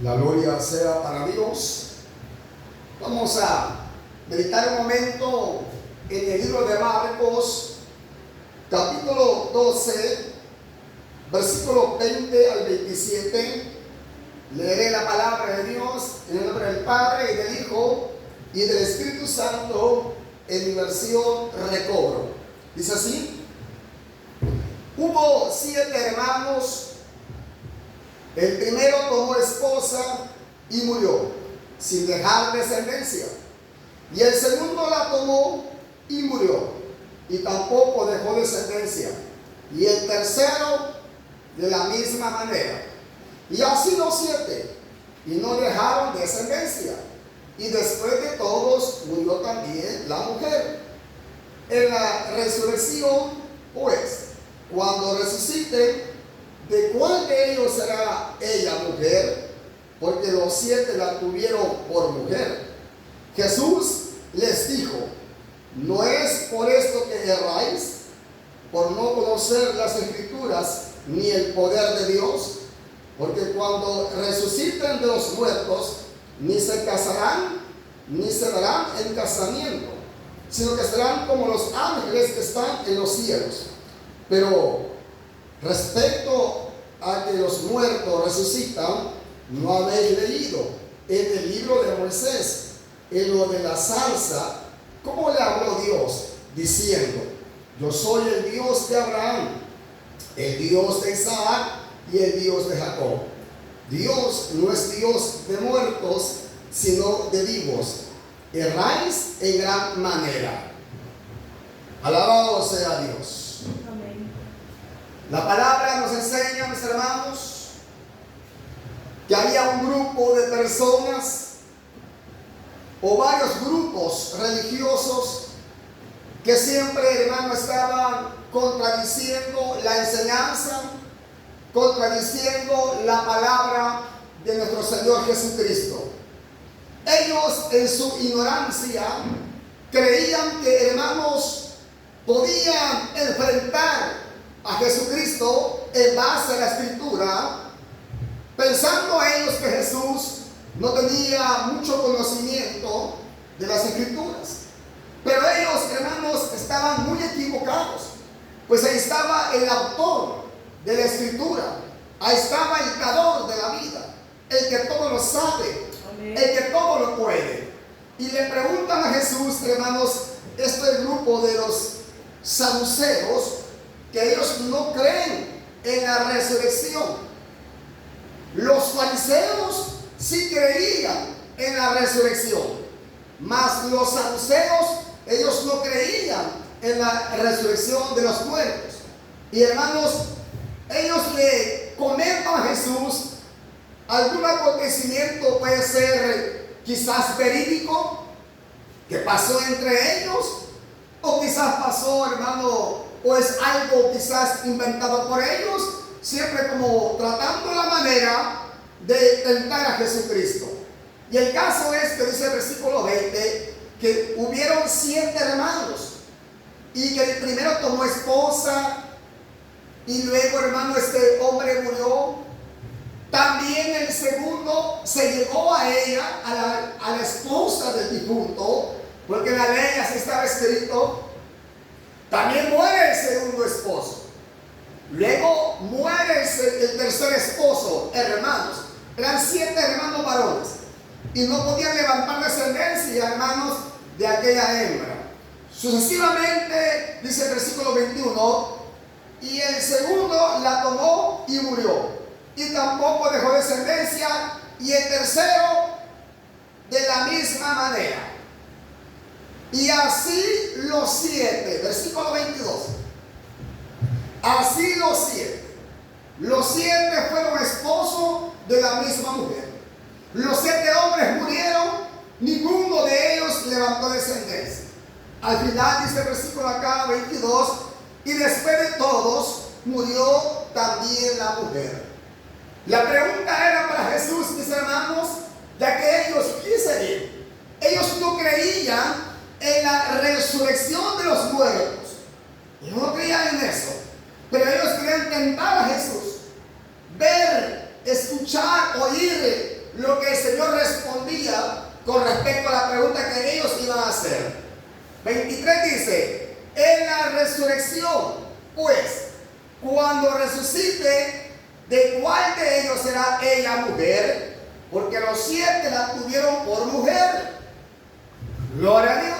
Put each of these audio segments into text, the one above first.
La gloria sea para Dios. Vamos a meditar un momento en el libro de Marcos, capítulo 12, versículo 20 al 27. Leeré la palabra de Dios en el nombre del Padre y del Hijo y del Espíritu Santo en mi versión recobro. Dice así: hubo 7 hermanos. El primero tomó esposa y murió, sin dejar descendencia. Y el segundo la tomó y murió, y tampoco dejó descendencia. Y el tercero de la misma manera. Y así los 7, y no dejaron descendencia. Y después de todos murió también la mujer. En la resurrección, pues, cuando resuciten, ¿de cuál de ellos será ella mujer? Porque los 7 la tuvieron por mujer. Jesús les dijo: ¿no es por esto que erráis? Por no conocer las Escrituras ni el poder de Dios. Porque cuando resuciten de los muertos, ni se casarán, ni se darán en casamiento, sino que serán como los ángeles que están en los cielos. Pero respecto a que los muertos resucitan, ¿no habéis leído en el libro de Moisés, en lo de la zarza, cómo le habló Dios, diciendo: yo soy el Dios de Abraham, el Dios de Isaac y el Dios de Jacob? Dios no es Dios de muertos, sino de vivos. Erráis en gran manera. Alabado sea Dios. Amén. La palabra nos enseña, mis hermanos, que había un grupo de personas o varios grupos religiosos que siempre, hermano, estaban contradiciendo la enseñanza, contradiciendo la palabra de nuestro Señor Jesucristo. Ellos, en su ignorancia, creían que, hermanos, podían enfrentar a Jesucristo en base a la Escritura, pensando ellos que Jesús no tenía mucho conocimiento de las Escrituras. Pero ellos, hermanos, estaban muy equivocados, pues ahí estaba el autor de la Escritura, ahí estaba el dador de la vida, el que todo lo sabe, Amén. el que todo lo puede. Y le preguntan a Jesús, hermanos, este grupo de los saduceos, que ellos no creen en la resurrección. Los fariseos sí creían en la resurrección, mas los saduceos, ellos no creían en la resurrección de los muertos. Y hermanos, ellos le comentan a Jesús algún acontecimiento, puede ser quizás verídico, que pasó entre ellos, o quizás pasó, hermano, o es algo quizás inventado por ellos, siempre como tratando la manera de tentar a Jesucristo. Y el caso es que dice el versículo 20, que hubieron 7 hermanos, y que el primero tomó esposa, y luego, hermano, este hombre murió. También el segundo se llegó a ella, a la esposa del difunto, porque en la ley así estaba escrito. También muere el segundo esposo. Luego muere el tercer esposo, hermanos. Eran 7 hermanos varones, y no podían levantar descendencia, hermanos, de aquella hembra. Sucesivamente, dice el versículo 21, y el segundo la tomó y murió, y tampoco dejó descendencia, y el tercero de la misma manera. Y así los 7, versículo 22, así los 7. Los 7 fueron esposos de la misma mujer. Los 7 hombres murieron, ninguno de ellos levantó descendencia. Al final dice el versículo acá, 22, y después de todos murió también la mujer. La pregunta era para Jesús, mis hermanos, ya que ellos, fíjense bien, ellos no creían en la resurrección de los muertos. Ellos no creían en eso, pero ellos querían tentar a Jesús, ver, escuchar, oír lo que el Señor respondía con respecto a la pregunta que ellos iban a hacer. 23 dice, en la resurrección, pues, cuando resucite, ¿de cuál de ellos será ella mujer? Porque los 7 la tuvieron por mujer. Gloria a Dios.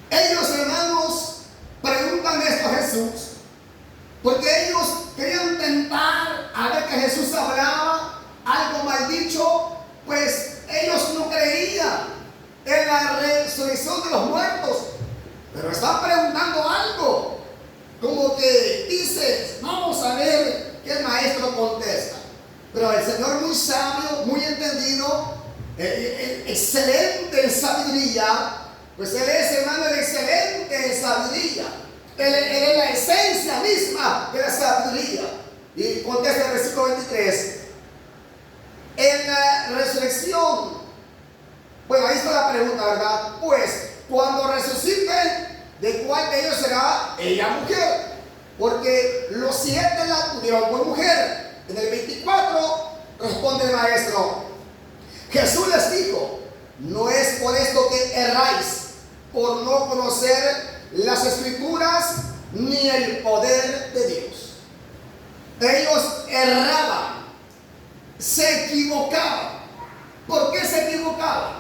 Ellos, hermanos, preguntan esto a Jesús, porque ellos querían tentar a ver que Jesús hablaba algo mal dicho, pues ellos no creían en la resurrección de los muertos, pero están preguntando algo, como que dice, vamos a ver qué el maestro contesta. Pero el Señor, muy sabio, muy entendido, excelente en sabiduría, pues Él es, hermano, el excelente en sabiduría. Él es la esencia misma de la sabiduría. Y contesta el versículo 23. En la resurrección, bueno, ahí está la pregunta, ¿verdad? Pues, cuando resuciten, ¿de cuál de ellos será ella mujer? Porque los 7 la tuvieron por mujer. En el 24 responde el maestro. Jesús les dijo, no es por esto que erráis, por no conocer las Escrituras ni el poder de Dios. Ellos erraban, se equivocaban. ¿Por qué se equivocaban?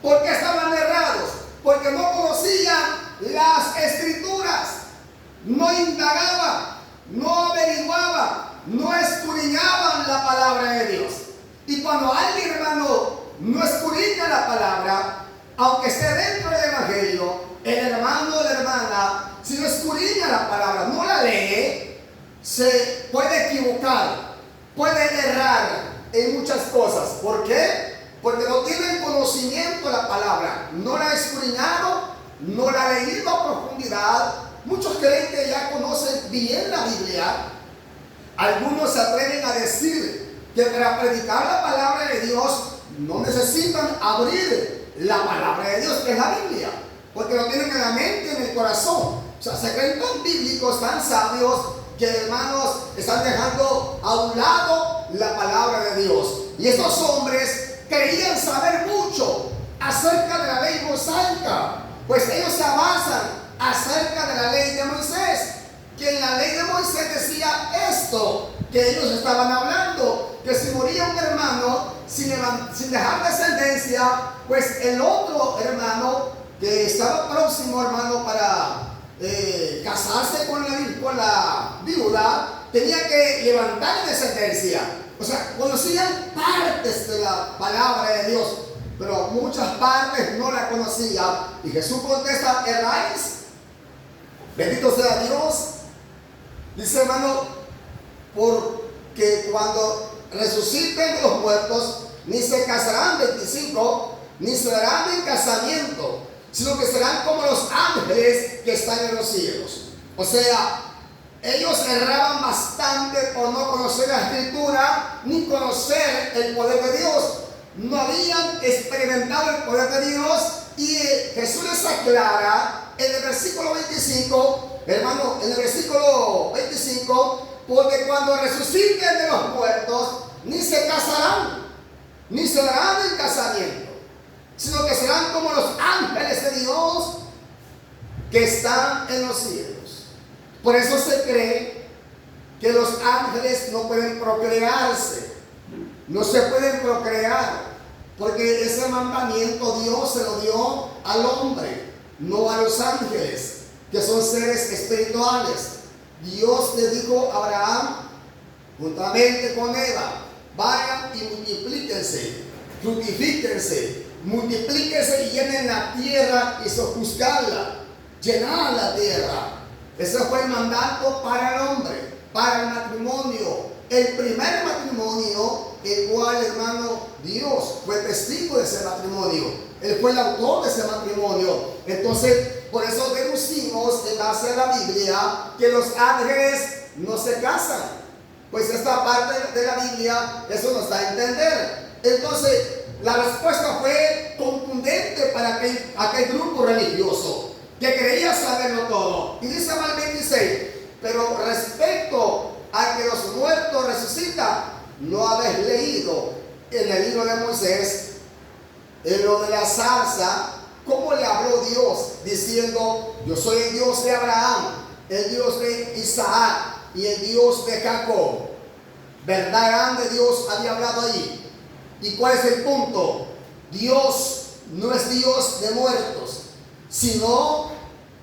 Porque estaban errados, porque no conocían las Escrituras, no indagaban, no averiguaban, no escudriñaban la palabra de Dios. Y cuando alguien, hermano, no escudriña la palabra, aunque esté dentro del Evangelio, el hermano o la hermana, si no escudriña la palabra, no la lee, se puede equivocar, puede errar en muchas cosas. ¿Por qué? Porque no tienen conocimiento de la palabra, no la ha escudriñado, no la ha leído a profundidad. Muchos creen que ya conocen bien la Biblia. Algunos se atreven a decir que para predicar la palabra de Dios no necesitan abrir la palabra de Dios, que es la Biblia, porque lo tienen en la mente, en el corazón. O sea, se creen tan bíblicos, tan sabios, que, hermanos, están dejando a un lado la palabra de Dios. Y estos hombres creían saber mucho acerca de la ley mosaica, pues ellos se basan acerca de la ley de Moisés, que en la ley de Moisés decía esto que ellos estaban hablando, que si moría un hermano sin dejar descendencia, pues el otro hermano que estaba próximo, hermano, para casarse con la viuda, tenía que levantar descendencia. O sea, conocían partes de la palabra de Dios, pero muchas partes no la conocían. Y Jesús contesta, ¿erráis? Bendito sea Dios. Dice, hermano, porque cuando resuciten de los muertos, ni se casarán, 25, ni se darán en casamiento, sino que serán como los ángeles que están en los cielos. O sea, ellos erraban bastante por no conocer la Escritura, ni conocer el poder de Dios. No habían experimentado el poder de Dios. Y Jesús les aclara en el versículo 25, hermano, en el versículo 25, porque cuando resuciten de los muertos, ni se casarán, ni se darán en casamiento, sino que serán como los ángeles de Dios que están en los cielos. Por eso se cree que los ángeles no pueden procrearse, no se pueden procrear, porque ese mandamiento Dios se lo dio al hombre, no a los ángeles, que son seres espirituales. Dios le dijo a Abraham, juntamente con Eva, vayan y multiplíquense, fructifíquense, multiplíquense y llenen la tierra y sojuzgarla, llenar la tierra. Ese fue el mandato para el hombre, para el matrimonio. El primer matrimonio, el cual, hermano, Dios fue testigo de ese matrimonio. Él fue el autor de ese matrimonio. Entonces, por eso deducimos en base a la Biblia que los ángeles no se casan. Pues esta parte de la Biblia, eso nos da a entender. Entonces, la respuesta fue contundente para aquel grupo religioso que creía saberlo todo. Y dice mal 26, pero respecto a que los muertos resucitan, no habéis leído en el libro de Moisés, en lo de la zarza, cómo le habló Dios, diciendo: yo soy el Dios de Abraham, el Dios de Isaac y el Dios de Jacob. Verdad grande Dios había hablado ahí. ¿Y cuál es el punto? Dios no es Dios de muertos, sino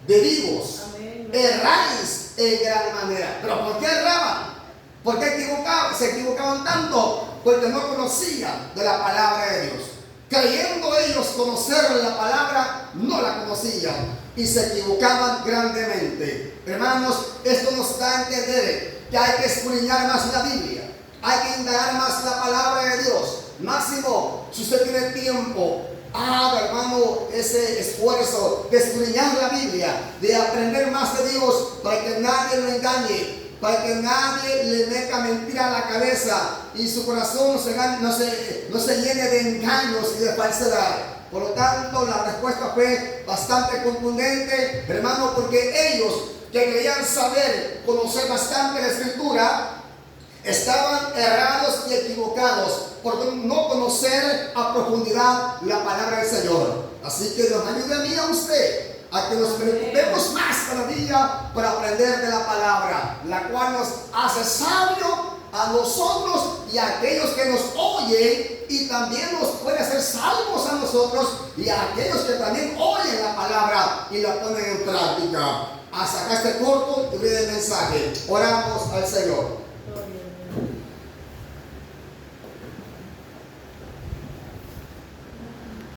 de vivos. Amén. Erráis en gran manera. ¿Pero por qué erraban? ¿Por qué se equivocaban tanto? Porque no conocían de la palabra de Dios. Creyendo ellos conocer la palabra, no la conocían y se equivocaban grandemente. Hermanos, esto nos da a entender que hay que escudriñar más la Biblia, hay que indagar más la palabra de Dios. Máximo, si usted tiene tiempo, haga, hermano, ese esfuerzo de escudriñar la Biblia, de aprender más de Dios, para que nadie lo engañe, para que nadie le meta mentira a la cabeza y su corazón no se llene de engaños y de falsedad. Por lo tanto, la respuesta fue bastante contundente, hermano, porque ellos que querían saber, conocer bastante la Escritura, estaban errados y equivocados por no conocer a profundidad la palabra del Señor. Así que Dios ayude a mí y a usted a que nos preocupemos más cada día por aprender de la palabra, la cual nos hace sabio a nosotros y a aquellos que nos oyen, y también nos puede hacer salvos a nosotros y a aquellos que también oyen la palabra y la ponen en práctica. Hasta acá este corto y breve mensaje. Oramos al Señor.